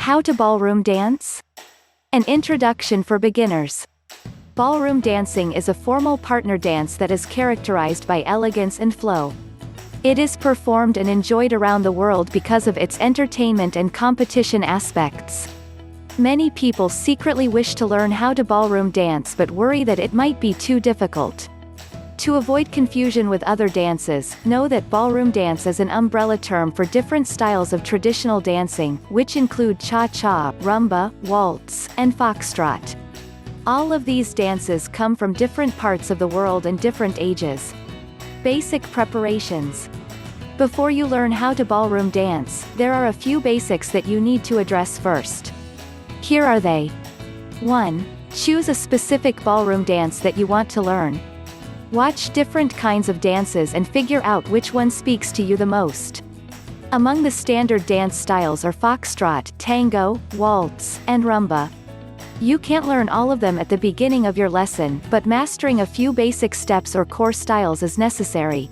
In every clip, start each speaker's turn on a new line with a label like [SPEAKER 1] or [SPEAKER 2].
[SPEAKER 1] How to ballroom dance? An introduction for beginners. Ballroom dancing is a formal partner dance that is characterized by elegance and flow. It is performed and enjoyed around the world because of its entertainment and competition aspects. Many people secretly wish to learn how to ballroom dance but worry that it might be too difficult. To avoid confusion with other dances, know that ballroom dance is an umbrella term for different styles of traditional dancing, which include cha-cha, rumba, waltz, and foxtrot. All of these dances come from different parts of the world and different ages. Basic preparations. Before you learn how to ballroom dance, there are a few basics that you need to address first. Here are they. 1. Choose a specific ballroom dance that you want to learn. Watch different kinds of dances and figure out which one speaks to you the most. Among the standard dance styles are foxtrot, tango, waltz, and rumba. You can't learn all of them at the beginning of your lesson, but mastering a few basic steps or core styles is necessary.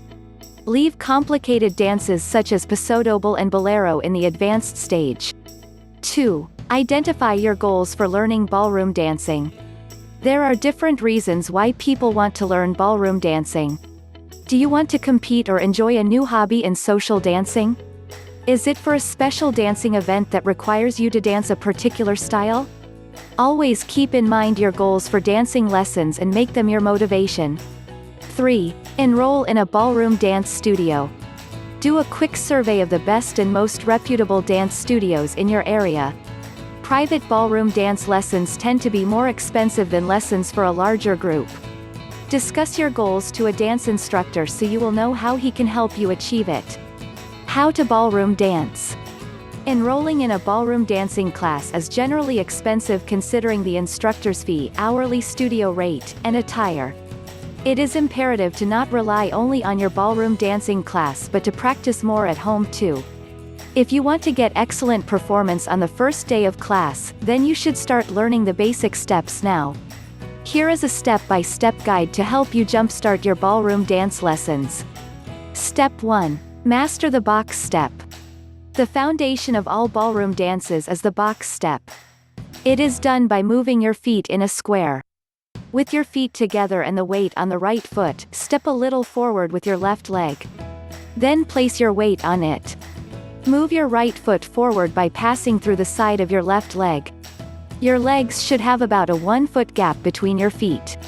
[SPEAKER 1] Leave complicated dances such as pasodoble and bolero in the advanced stage. 2. Identify your goals for learning ballroom dancing. There are different reasons why people want to learn ballroom dancing. Do you want to compete or enjoy a new hobby in social dancing? Is it for a special dancing event that requires you to dance a particular style? Always keep in mind your goals for dancing lessons and make them your motivation. 3. Enroll in a ballroom dance studio. Do a quick survey of the best and most reputable dance studios in your area. Private ballroom dance lessons tend to be more expensive than lessons for a larger group. Discuss your goals to a dance instructor so you will know how he can help you achieve it. How to ballroom dance. Enrolling in a ballroom dancing class is generally expensive considering the instructor's fee, hourly studio rate, and attire. It is imperative to not rely only on your ballroom dancing class but to practice more at home too. If you want to get excellent performance on the first day of class, then you should start learning the basic steps now. Here is a step-by-step guide to help you jumpstart your ballroom dance lessons. Step 1. Master the box step. The foundation of all ballroom dances is the box step. It is done by moving your feet in a square. With your feet together and the weight on the right foot, step a little forward with your left leg. Then place your weight on it. Move your right foot forward by passing through the side of your left leg. Your legs should have about a 1-foot gap between your feet.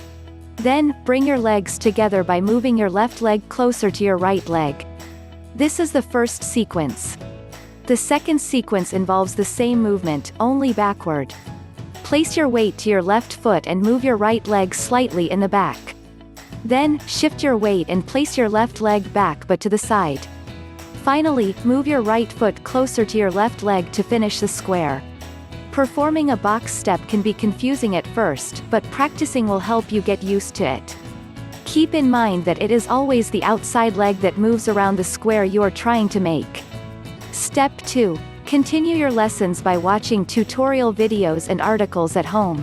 [SPEAKER 1] Then, bring your legs together by moving your left leg closer to your right leg. This is the first sequence. The second sequence involves the same movement, only backward. Place your weight to your left foot and move your right leg slightly in the back. Then, shift your weight and place your left leg back but to the side. Finally, move your right foot closer to your left leg to finish the square. Performing a box step can be confusing at first, but practicing will help you get used to it. Keep in mind that it is always the outside leg that moves around the square you are trying to make. Step 2. Continue your lessons by watching tutorial videos and articles at home.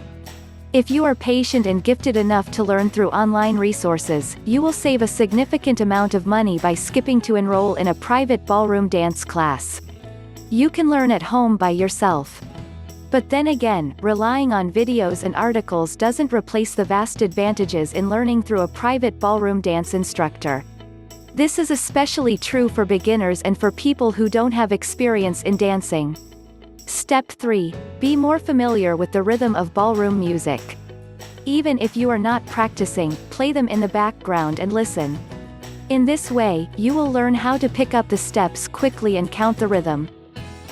[SPEAKER 1] If you are patient and gifted enough to learn through online resources, you will save a significant amount of money by skipping to enroll in a private ballroom dance class. You can learn at home by yourself. But then again, relying on videos and articles doesn't replace the vast advantages in learning through a private ballroom dance instructor. This is especially true for beginners and for people who don't have experience in dancing. Step 3. Be more familiar with the rhythm of ballroom music. Even if you are not practicing, play them in the background and listen. In this way, you will learn how to pick up the steps quickly and count the rhythm.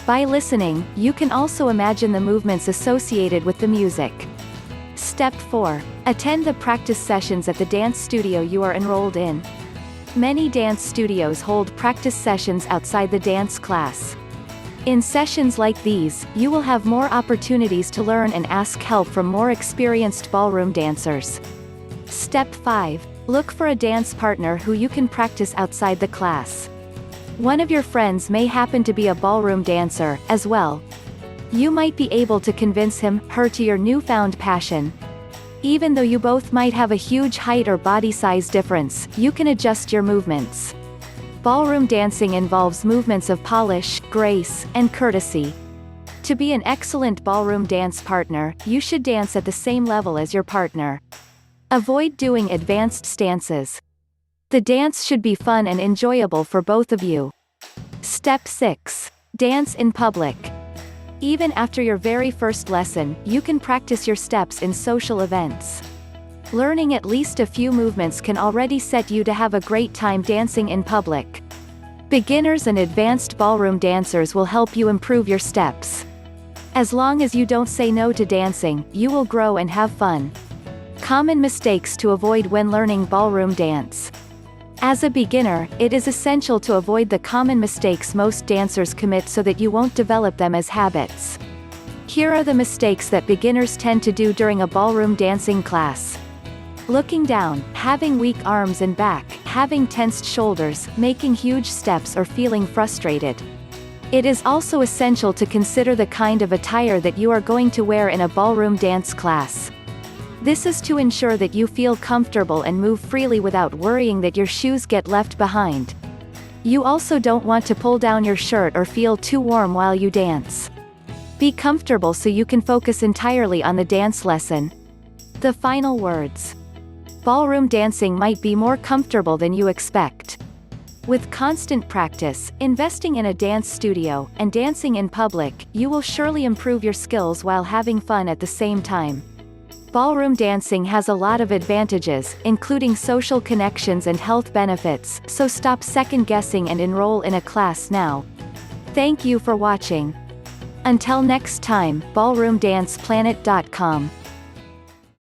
[SPEAKER 1] By listening, you can also imagine the movements associated with the music. Step 4. Attend the practice sessions at the dance studio you are enrolled in. Many dance studios hold practice sessions outside the dance class. In sessions like these, you will have more opportunities to learn and ask help from more experienced ballroom dancers. Step 5. Look for a dance partner who you can practice outside the class. One of your friends may happen to be a ballroom dancer, as well. You might be able to convince him/her to your newfound passion. Even though you both might have a huge height or body size difference, you can adjust your movements. Ballroom dancing involves movements of polish, grace, and courtesy. To be an excellent ballroom dance partner, you should dance at the same level as your partner. Avoid doing advanced stances. The dance should be fun and enjoyable for both of you. Step 6. Dance in public. Even after your very first lesson, you can practice your steps in social events. Learning at least a few movements can already set you to have a great time dancing in public. Beginners and advanced ballroom dancers will help you improve your steps. As long as you don't say no to dancing, you will grow and have fun. Common mistakes to avoid when learning ballroom dance. As a beginner, it is essential to avoid the common mistakes most dancers commit so that you won't develop them as habits. Here are the mistakes that beginners tend to do during a ballroom dancing class. Looking down, having weak arms and back, having tensed shoulders, making huge steps or feeling frustrated. It is also essential to consider the kind of attire that you are going to wear in a ballroom dance class. This is to ensure that you feel comfortable and move freely without worrying that your shoes get left behind. You also don't want to pull down your shirt or feel too warm while you dance. Be comfortable so you can focus entirely on the dance lesson. The final words. Ballroom dancing might be more comfortable than you expect. With constant practice, investing in a dance studio, and dancing in public, you will surely improve your skills while having fun at the same time. Ballroom dancing has a lot of advantages, including social connections and health benefits, so stop second-guessing and enroll in a class now. Thank you for watching. Until next time, ballroomdanceplanet.com.